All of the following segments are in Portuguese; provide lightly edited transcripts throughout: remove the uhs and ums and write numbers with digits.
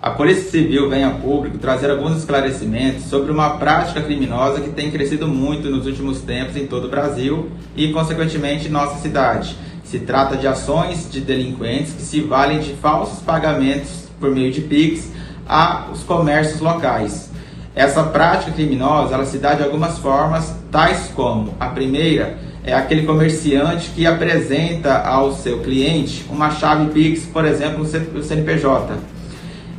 A Polícia Civil vem a público trazer alguns esclarecimentos sobre uma prática criminosa que tem crescido muito nos últimos tempos em todo o Brasil e, consequentemente, em nossa cidade. Se trata de ações de delinquentes que se valem de falsos pagamentos por meio de Pix aos comércios locais. Essa prática criminosa ela se dá de algumas formas, tais como: a primeira é aquele comerciante que apresenta ao seu cliente uma chave Pix, por exemplo, no CNPJ.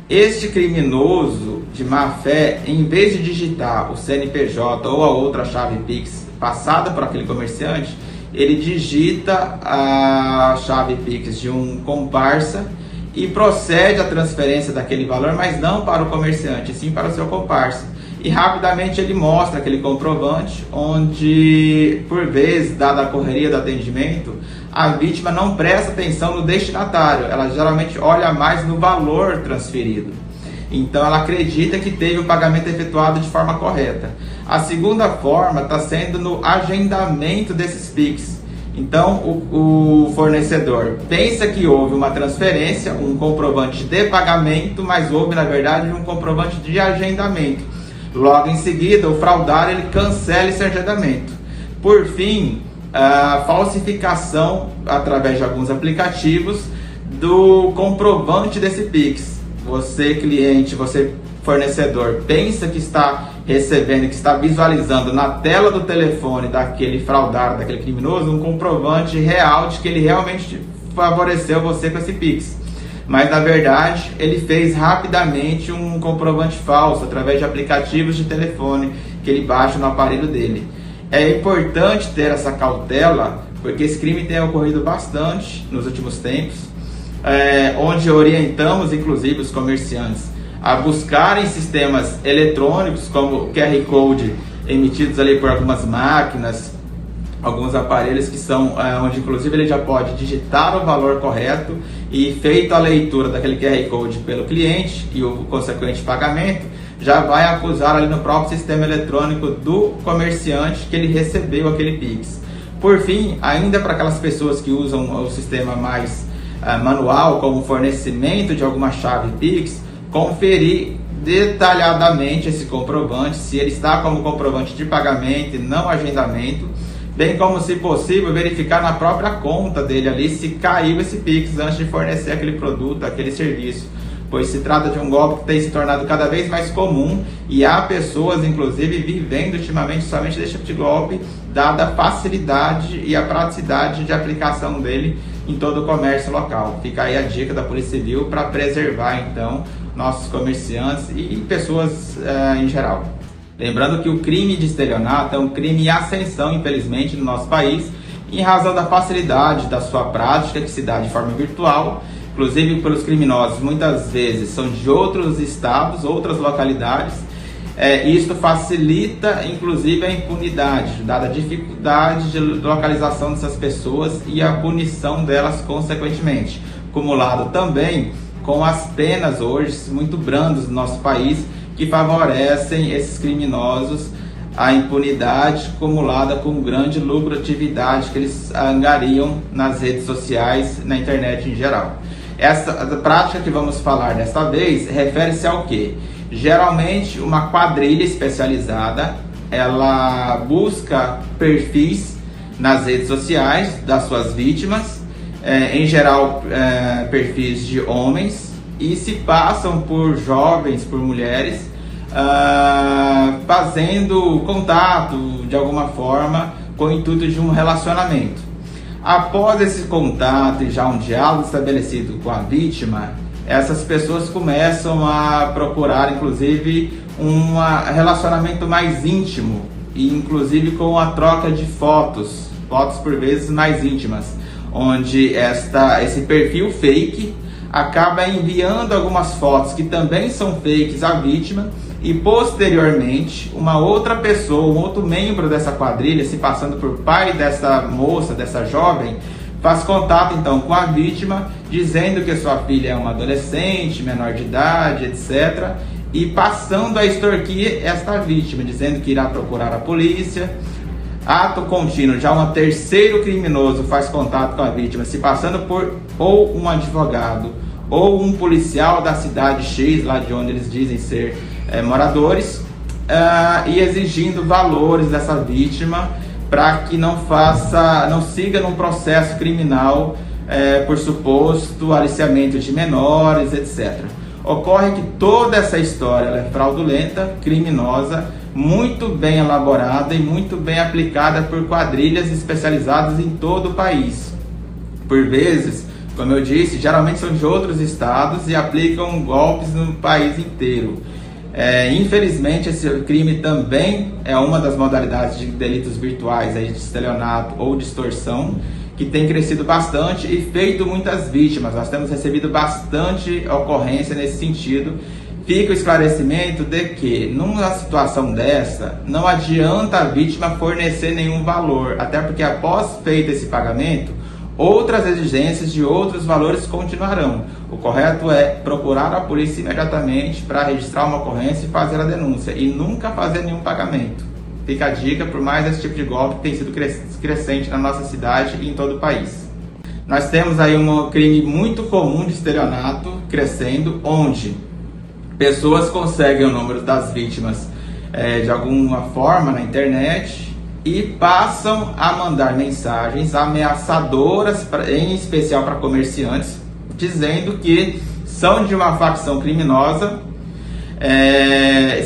Este criminoso de má fé, em vez de digitar o CNPJ ou a outra chave Pix passada por aquele comerciante, ele digita a chave Pix de um comparsa e procede à transferência daquele valor, mas não para o comerciante, sim para o seu comparsa. E rapidamente ele mostra aquele comprovante, onde, por vezes, dada a correria do atendimento, a vítima não presta atenção no destinatário, ela geralmente olha mais no valor transferido. Então ela acredita que teve o pagamento efetuado de forma correta. A segunda forma está sendo no agendamento desses Pix. Então o fornecedor pensa que houve uma transferência, um comprovante de pagamento, mas houve na verdade um comprovante de agendamento. Logo em seguida o fraudário ele cancela esse agendamento. Por fim, a falsificação através de alguns aplicativos do comprovante desse Pix. Você cliente, você fornecedor, pensa que está recebendo, que está visualizando na tela do telefone daquele fraudário, daquele criminoso, um comprovante real de que ele realmente favoreceu você com esse Pix. Mas na verdade ele fez rapidamente um comprovante falso através de aplicativos de telefone que ele baixa no aparelho dele. É importante ter essa cautela, porque esse crime tem ocorrido bastante nos últimos tempos, onde orientamos inclusive os comerciantes a buscarem sistemas eletrônicos como QR Code emitidos ali por algumas máquinas, alguns aparelhos que são onde inclusive ele já pode digitar o valor correto e, feito a leitura daquele QR Code pelo cliente e o consequente pagamento, já vai acusar ali no próprio sistema eletrônico do comerciante que ele recebeu aquele Pix. Por fim, ainda para aquelas pessoas que usam o sistema mais manual, como fornecimento de alguma chave Pix, conferir detalhadamente esse comprovante, se ele está como comprovante de pagamento e não agendamento, bem como, se possível, verificar na própria conta dele ali se caiu esse Pix antes de fornecer aquele produto, aquele serviço, pois se trata de um golpe que tem se tornado cada vez mais comum e há pessoas, inclusive, vivendo ultimamente somente desse tipo de golpe, dada a facilidade e a praticidade de aplicação dele em todo o comércio local. Fica aí a dica da Polícia Civil para preservar, então, nossos comerciantes e pessoas em geral. Lembrando que o crime de estelionato é um crime em ascensão, infelizmente, no nosso país, em razão da facilidade da sua prática, que se dá de forma virtual, inclusive pelos criminosos, muitas vezes são de outros estados, outras localidades. Isto facilita, inclusive, a impunidade, dada a dificuldade de localização dessas pessoas e a punição delas consequentemente. Acumulado também com as penas hoje muito brandas no nosso país, que favorecem esses criminosos, a impunidade acumulada com grande lucratividade que eles angariam nas redes sociais, na internet em geral. Essa prática que vamos falar desta vez refere-se ao quê? Geralmente uma quadrilha especializada, ela busca perfis nas redes sociais das suas vítimas, em geral perfis de homens, e se passam por jovens, por mulheres, fazendo contato de alguma forma com o intuito de um relacionamento. Após esse contato e já um diálogo estabelecido com a vítima, essas pessoas começam a procurar, inclusive, um relacionamento mais íntimo, e inclusive com a troca de fotos por vezes mais íntimas, onde esse perfil fake acaba enviando algumas fotos que também são fakes à vítima, e posteriormente uma outra pessoa, um outro membro dessa quadrilha, se passando por pai dessa moça, dessa jovem, faz contato então com a vítima, dizendo que sua filha é uma adolescente, menor de idade, etc. E passando a extorquir esta vítima, dizendo que irá procurar a polícia. Ato contínuo, já um terceiro criminoso faz contato com a vítima, se passando por ou um advogado ou um policial da cidade X, lá de onde eles dizem ser moradores, e exigindo valores dessa vítima para que não siga num processo criminal por suposto aliciamento de menores, etc. Ocorre que toda essa história é fraudulenta, criminosa, muito bem elaborada e muito bem aplicada por quadrilhas especializadas em todo o país. Por vezes, como eu disse, geralmente são de outros estados e aplicam golpes no país inteiro. Infelizmente, esse crime também é uma das modalidades de delitos virtuais, de estelionato ou de extorsão, que tem crescido bastante e feito muitas vítimas. Nós temos recebido bastante ocorrência nesse sentido. Fica o esclarecimento de que, numa situação dessa, não adianta a vítima fornecer nenhum valor, até porque após feito esse pagamento, outras exigências de outros valores continuarão. O correto é procurar a polícia imediatamente para registrar uma ocorrência e fazer a denúncia, e nunca fazer nenhum pagamento. Fica a dica, por mais esse tipo de golpe que tem sido crescente na nossa cidade e em todo o país. Nós temos aí um crime muito comum de estelionato crescendo, onde pessoas conseguem o número das vítimas de alguma forma na internet e passam a mandar mensagens ameaçadoras, em especial para comerciantes, dizendo que são de uma facção criminosa,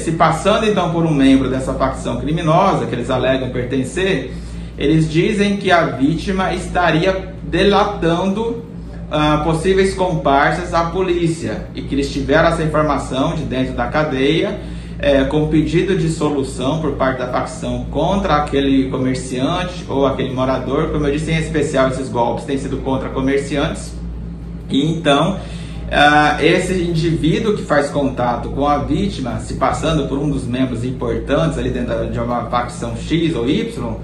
se passando então por um membro dessa facção criminosa que eles alegam pertencer. Eles dizem que a vítima estaria delatando possíveis comparsas à polícia e que eles tiveram essa informação de dentro da cadeia, com pedido de solução por parte da facção contra aquele comerciante ou aquele morador. Como eu disse, em especial esses golpes têm sido contra comerciantes. E então esse indivíduo que faz contato com a vítima, se passando por um dos membros importantes ali dentro de uma facção X ou Y,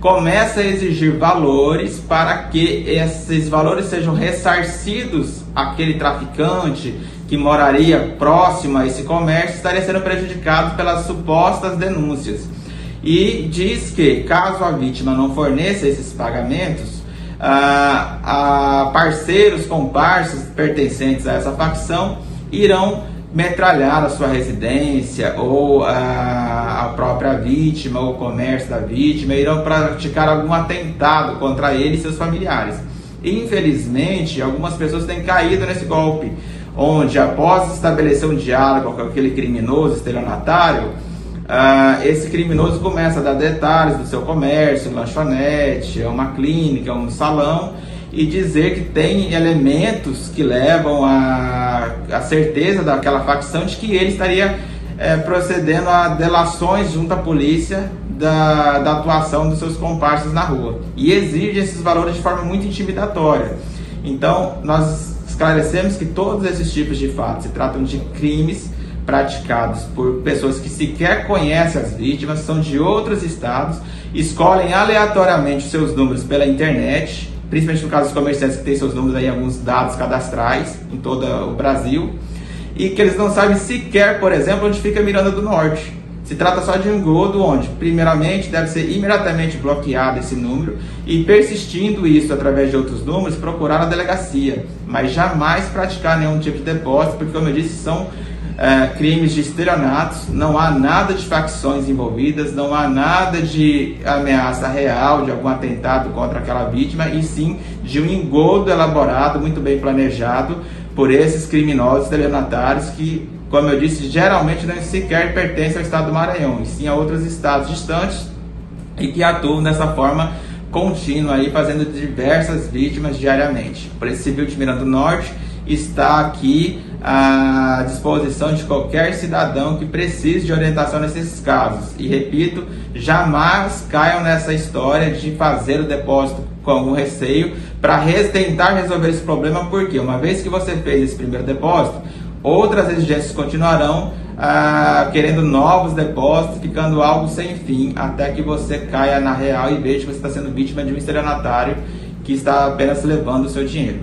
começa a exigir valores para que esses valores sejam ressarcidos àquele traficante que moraria próximo a esse comércio, estaria sendo prejudicado pelas supostas denúncias. E diz que, caso a vítima não forneça esses pagamentos, parceiros, comparsas pertencentes a essa facção irão metralhar a sua residência ou a própria vítima ou o comércio da vítima, irão praticar algum atentado contra ele e seus familiares. Infelizmente, algumas pessoas têm caído nesse golpe, onde após estabelecer um diálogo com aquele criminoso estelionatário, esse criminoso começa a dar detalhes do seu comércio, lanchonete, uma clínica, um salão, e dizer que tem elementos que levam a certeza daquela facção de que ele estaria procedendo a delações junto à polícia da atuação dos seus comparsas na rua, e exige esses valores de forma muito intimidatória. Então, nós esclarecemos que todos esses tipos de fatos se tratam de crimes praticados por pessoas que sequer conhecem as vítimas, são de outros estados, escolhem aleatoriamente os seus números pela internet, principalmente no caso dos comerciantes que têm seus números aí, alguns dados cadastrais em todo o Brasil, e que eles não sabem sequer, por exemplo, onde fica Miranda do Norte. Se trata só de um engodo onde, primeiramente, deve ser imediatamente bloqueado esse número e, persistindo isso através de outros números, procurar a delegacia, mas jamais praticar nenhum tipo de depósito, porque, como eu disse, são crimes de estelionatos, não há nada de facções envolvidas, não há nada de ameaça real, de algum atentado contra aquela vítima, e sim de um engodo elaborado, muito bem planejado por esses criminosos estelionatários que, como eu disse, geralmente não sequer pertencem ao estado do Maranhão, e sim a outros estados distantes, e que atuam dessa forma contínua, aí, fazendo diversas vítimas diariamente. A Polícia Civil de Miranda do Norte está aqui à disposição de qualquer cidadão que precise de orientação nesses casos. E repito, jamais caiam nessa história de fazer o depósito com algum receio para tentar resolver esse problema, porque uma vez que você fez esse primeiro depósito, outras exigências continuarão querendo novos depósitos, ficando algo sem fim, até que você caia na real e veja que você está sendo vítima de um estelionatário que está apenas levando o seu dinheiro.